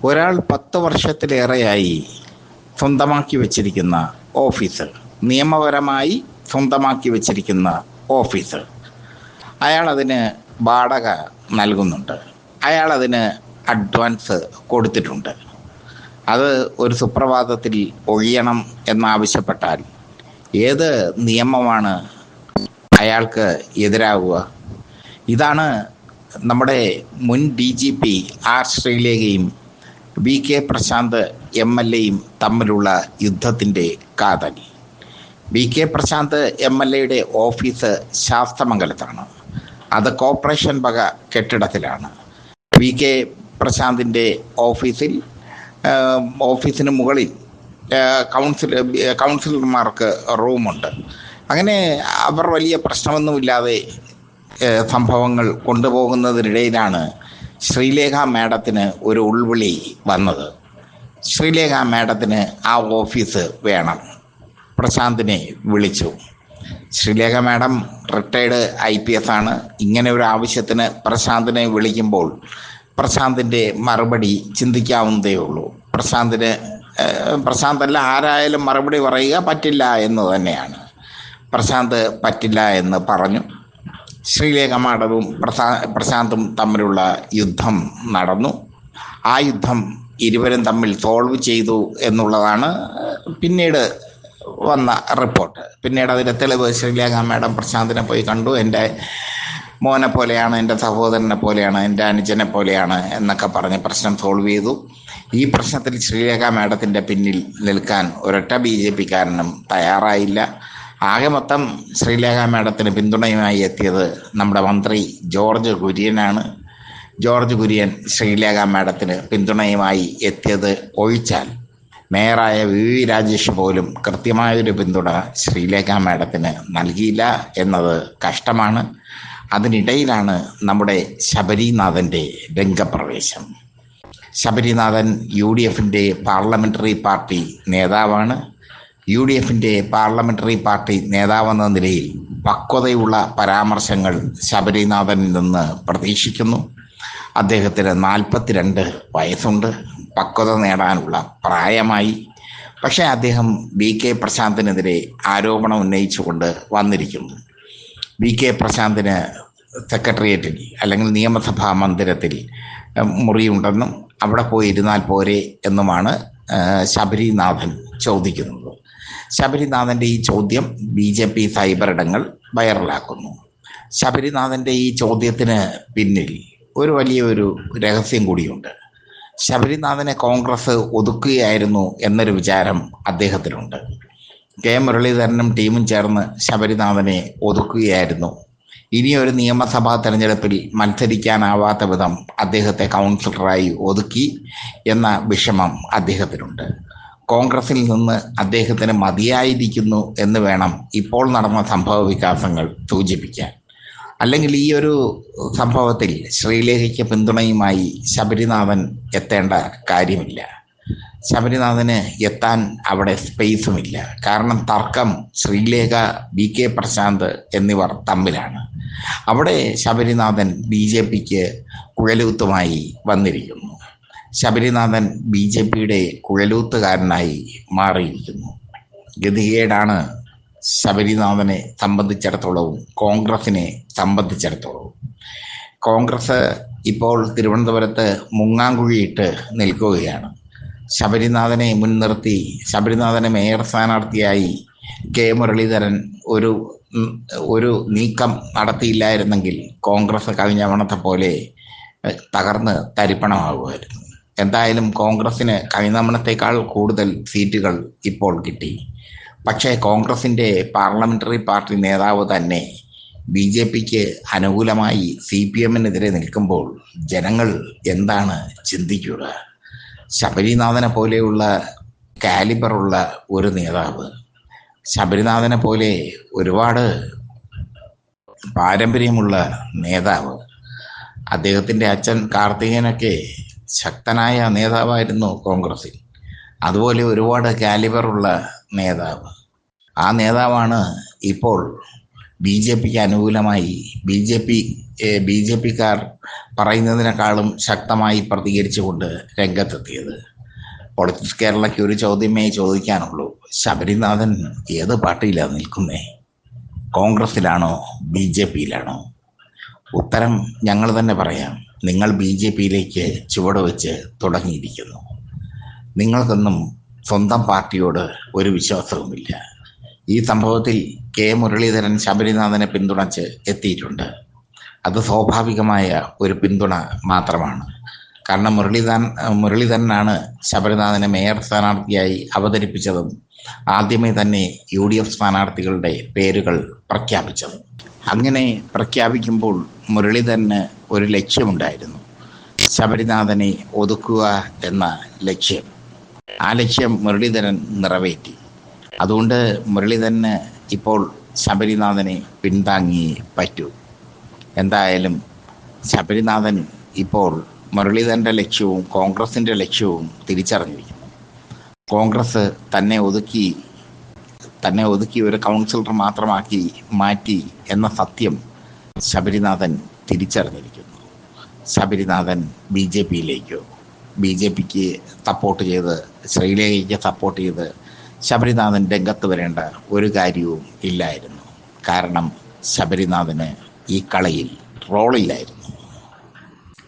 ഒരാൾ 10 വർഷത്തിലേറെയായി സ്വന്തമാക്കി വച്ചിരിക്കുന്ന ഓഫീസ്, നിയമപരമായി സ്വന്തമാക്കി വച്ചിരിക്കുന്ന ഓഫീസ്, അയാൾ അതിന് വാടക നൽകുന്നുണ്ട്, അയാൾ അതിന് അഡ്വാൻസ് കൊടുത്തിട്ടുണ്ട്. അത് ഒരു സുപ്രഭാതത്തിൽ ഒഴിയണം എന്നാവശ്യപ്പെട്ടാൽ ഏത് നിയമമാണ് അയാൾക്ക് എതിരാകുക? ഇതാണ് നമ്മുടെ മുൻ DGP ആർ ശ്രീലേഖയും VK പ്രശാന്ത് MLAയും തമ്മിലുള്ള യുദ്ധത്തിൻ്റെ കാതൽ. VK പ്രശാന്ത് MLAയുടെ ഓഫീസ് ശാസ്തമംഗലത്താണ്. അത് കോർപ്പറേഷൻ വക കെട്ടിടത്തിലാണ്. VK പ്രശാന്തിൻ്റെ ഓഫീസിന് മുകളിൽ കൗൺസിലർമാർക്ക് റൂമുണ്ട്. അങ്ങനെ അവർ വലിയ പ്രശ്നമൊന്നുമില്ലാതെ സംഭവങ്ങൾ കൊണ്ടുപോകുന്നതിനിടയിലാണ് ശ്രീലേഖ മാഡത്തിന് ഒരു ഉൾവിളി വന്നത്. ശ്രീലേഖ മാഡത്തിന് ആ ഓഫീസ് വേണം. പ്രശാന്തിനെ വിളിച്ചു. ശ്രീലേഖ മാഡം റിട്ടയർഡ് IPS ആണ്. ഇങ്ങനെ ഒരു ആവശ്യത്തിന് പ്രശാന്തിനെ വിളിക്കുമ്പോൾ പ്രശാന്തിൻ്റെ മറുപടി ചിന്തിക്കാവുന്നതേ ഉള്ളൂ. പ്രശാന്തല്ല ആരായാലും മറുപടി പറയുക പറ്റില്ല എന്ന് തന്നെയാണ്. പ്രശാന്ത് പറ്റില്ല എന്ന് പറഞ്ഞു. ശ്രീലേഖ മാഡവും പ്രശാന്തും തമ്മിലുള്ള യുദ്ധം നടന്നു. ആ യുദ്ധം ഇരുവരും തമ്മിൽ സോൾവ് ചെയ്തു എന്നുള്ളതാണ് പിന്നീട് വന്ന റിപ്പോർട്ട്. പിന്നീട് അതിൻ്റെ തെളിവ് ശ്രീലേഖ മാഡം പ്രശാന്തിനെ പോയി കണ്ടു. എൻ്റെ മോനെ പോലെയാണ്, എൻ്റെ സഹോദരനെ പോലെയാണ്, എൻ്റെ അനുജനെ പോലെയാണ് എന്നൊക്കെ പറഞ്ഞ് പ്രശ്നം സോൾവ് ചെയ്തു. ഈ പ്രശ്നത്തിൽ ശ്രീലേഖ മാഡത്തിൻ്റെ പിന്നിൽ നിൽക്കാൻ ഒരൊറ്റ BJPക്കാരനും തയ്യാറായില്ല. ആകെ മൊത്തം ശ്രീലേഖ മാഡത്തിന് പിന്തുണയുമായി എത്തിയത് നമ്മുടെ മന്ത്രി ജോർജ് കുര്യനാണ്. ജോർജ് കുര്യൻ ശ്രീലേഖ മാഡത്തിന് പിന്തുണയുമായി എത്തിയത് ഒഴിച്ചാൽ മേയറായ VV രാജേഷ് പോലും കൃത്യമായൊരു പിന്തുണ ശ്രീലേഖ മാഡത്തിന് നൽകിയില്ല എന്നത് കഷ്ടമാണ്. അതിനിടയിലാണ് നമ്മുടെ ശബരിനാഥൻ്റെ രംഗപ്രവേശം. ശബരിനാഥൻ UDFൻ്റെ പാർലമെൻ്ററി പാർട്ടി നേതാവാണ്. UDFൻ്റെ പാർലമെൻ്ററി പാർട്ടി നേതാവെന്ന നിലയിൽ പക്വതയുള്ള പരാമർശങ്ങൾ ശബരിനാഥനിൽ നിന്ന് പ്രതീക്ഷിക്കുന്നു. അദ്ദേഹത്തിന് 42 വയസ്സുണ്ട്. പക്വത നേടാനുള്ള പ്രായമായി. പക്ഷേ അദ്ദേഹം VK പ്രശാന്തിനെതിരെ ആരോപണം ഉന്നയിച്ചുകൊണ്ട് വന്നിരിക്കുന്നു. VK പ്രശാന്തിന് സെക്രട്ടേറിയറ്റിൽ അല്ലെങ്കിൽ നിയമസഭാ മന്ദിരത്തിൽ മുറിയുണ്ടെന്നും അവിടെ പോയി ഇരുന്നാൽ പോരെ എന്നുമാണ് ശബരിനാഥൻ ചോദിക്കുന്നത്. ശബരിനാഥൻ്റെ ഈ ചോദ്യം BJP സൈബർ ഇടങ്ങൾ വൈറലാക്കുന്നു. ശബരിനാഥൻ്റെ ഈ ചോദ്യത്തിന് പിന്നിൽ ഒരു വലിയൊരു രഹസ്യം കൂടിയുണ്ട്. ശബരിനാഥനെ കോൺഗ്രസ് ഒതുക്കുകയായിരുന്നു എന്നൊരു വിചാരം അദ്ദേഹത്തിനുണ്ട്. K മുരളീധരനും ടീമും ചേർന്ന് ശബരിനാഥനെ ഒതുക്കുകയായിരുന്നു. ഇനിയൊരു നിയമസഭാ തെരഞ്ഞെടുപ്പിൽ മത്സരിക്കാനാവാത്ത വിധം അദ്ദേഹത്തെ കൗൺസിലറായി ഒതുക്കി എന്ന വിഷമം അദ്ദേഹത്തിനുണ്ട്. കോൺഗ്രസിൽ നിന്ന് അദ്ദേഹത്തിന് മതിയായിരിക്കുന്നു എന്ന് വേണം ഇപ്പോൾ നടന്ന സംഭവ വികാസങ്ങൾ സൂചിപ്പിക്കാൻ. അല്ലെങ്കിൽ ഈ ഒരു സംഭവത്തിൽ ശ്രീലേഖയ്ക്ക് പിന്തുണയുമായി ശബരിനാഥൻ എത്തേണ്ട കാര്യമില്ല. ശബരിനാഥന് എത്താൻ അവിടെ സ്പേസുമില്ല. കാരണം തർക്കം ശ്രീലേഖ, VK പ്രശാന്ത് എന്നിവർ തമ്മിലാണ്. അവിടെ ശബരിനാഥൻ BJPക്ക് കുഴലൂത്തുമായി വന്നിരിക്കുന്നു. ശബരിനാഥൻ BJPയുടെ കുഴലൂത്തുകാരനായി മാറിയിരിക്കുന്നു. ഗതികേടാണ് ശബരിനാഥനെ സംബന്ധിച്ചിടത്തോളവും കോൺഗ്രസിനെ സംബന്ധിച്ചിടത്തോളവും. കോൺഗ്രസ് ഇപ്പോൾ തിരുവനന്തപുരത്ത് മുങ്ങാങ്കുഴിയിട്ട് നിൽക്കുകയാണ്. ശബരിനാഥനെ മുൻനിർത്തി ശബരിനാഥനെ മേയർ സ്ഥാനാർത്ഥിയായി K മുരളീധരൻ ഒരു നീക്കം നടത്തിയില്ലായിരുന്നെങ്കിൽ കോൺഗ്രസ് കഴിഞ്ഞ തവണത്തെ പോലെ തകർന്ന് തരിപ്പണമാകുമായിരുന്നു. എന്തായാലും കോൺഗ്രസിന് കഴിഞ്ഞ തവണത്തേക്കാൾ കൂടുതൽ സീറ്റുകൾ ഇപ്പോൾ കിട്ടി. പക്ഷേ കോൺഗ്രസിൻ്റെ പാർലമെൻ്ററി പാർട്ടി നേതാവ് തന്നെ BJPക്ക് അനുകൂലമായി CPMനെതിരെ നിൽക്കുമ്പോൾ ജനങ്ങൾ എന്താണ് ചിന്തിക്കുക? ശബരിനാഥനെ പോലെയുള്ള കാലിബറുള്ള ഒരു നേതാവ്, ശബരിനാഥനെ പോലെ ഒരുപാട് പാരമ്പര്യമുള്ള നേതാവ്, അദ്ദേഹത്തിൻ്റെ അച്ഛൻ കാർത്തികേയനൊക്കെ ശക്തനായ നേതാവായിരുന്നു കോൺഗ്രസിൽ. അതുപോലെ ഒരുപാട് കാലിബറുള്ള നേതാവ്. ആ നേതാവാണ് ഇപ്പോൾ BJPക്ക് അനുകൂലമായി ബി ജെ പിക്കാർ പറയുന്നതിനേക്കാളും ശക്തമായി പ്രതികരിച്ചുകൊണ്ട് രംഗത്തെത്തിയത്. പൊളിറ്റിക്സ് കേരളയ്ക്ക് ഒരു ചോദ്യമേ ചോദിക്കാനുള്ളൂ: ശബരിനാഥൻ ഏത് പാർട്ടിയിലാണ് നിൽക്കുന്നേ? കോൺഗ്രസിലാണോ BJPയിലാണോ? ഉത്തരം ഞങ്ങൾ തന്നെ പറയാം. നിങ്ങൾ BJPയിലേക്ക് ചുവട് വെച്ച് തുടങ്ങിയിരിക്കുന്നു. നിങ്ങൾക്കൊന്നും സ്വന്തം പാർട്ടിയോട് ഒരു വിശ്വാസവുമില്ല. ഈ സംഭവത്തിൽ മുരളീധരൻ ശബരിനാഥനെ പിന്തുണച്ച് എത്തിയിട്ടുണ്ട്. അത് സ്വാഭാവികമായ ഒരു പിന്തുണ മാത്രമാണ്. കാരണം മുരളീധരനാണ് ശബരിനാഥനെ മേയർ സ്ഥാനാർത്ഥിയായി അവതരിപ്പിച്ചതും ആദ്യമേ തന്നെ UDF സ്ഥാനാർത്ഥികളുടെ പേരുകൾ പ്രഖ്യാപിച്ചതും. അങ്ങനെ പ്രഖ്യാപിക്കുമ്പോൾ മുരളീധരന് ഒരു ലക്ഷ്യമുണ്ടായിരുന്നു: ശബരിനാഥനെ ഒതുക്കുക എന്ന ലക്ഷ്യം. ആ ലക്ഷ്യം മുരളീധരൻ നിറവേറ്റി. അതുകൊണ്ട് മുരളീധരന് ഇപ്പോൾ ശബരിനാഥനെ പിന്താങ്ങിയേ പറ്റൂ. എന്തായാലും ശബരിനാഥൻ ഇപ്പോൾ മുരളീധരൻ്റെ ലക്ഷ്യവും കോൺഗ്രസിൻ്റെ ലക്ഷ്യവും തിരിച്ചറിഞ്ഞിരിക്കുന്നു. കോൺഗ്രസ് തന്നെ ഒതുക്കി ഒരു കൗൺസിലർ മാത്രമാക്കി മാറ്റി എന്ന സത്യം ശബരിനാഥൻ തിരിച്ചറിഞ്ഞിരിക്കുന്നു. ശബരിനാഥൻ BJPയിലേക്കോ BJPക്ക് സപ്പോർട്ട് ചെയ്ത്, ശ്രീലേഖയ്ക്ക് സപ്പോർട്ട് ചെയ്ത് ശബരിനാഥൻ രംഗത്ത് വരേണ്ട ഒരു കാര്യവും ഇല്ലായിരുന്നു. കാരണം ശബരിനാഥന് ഈ കളയിൽ റോളില്ലായിരുന്നു.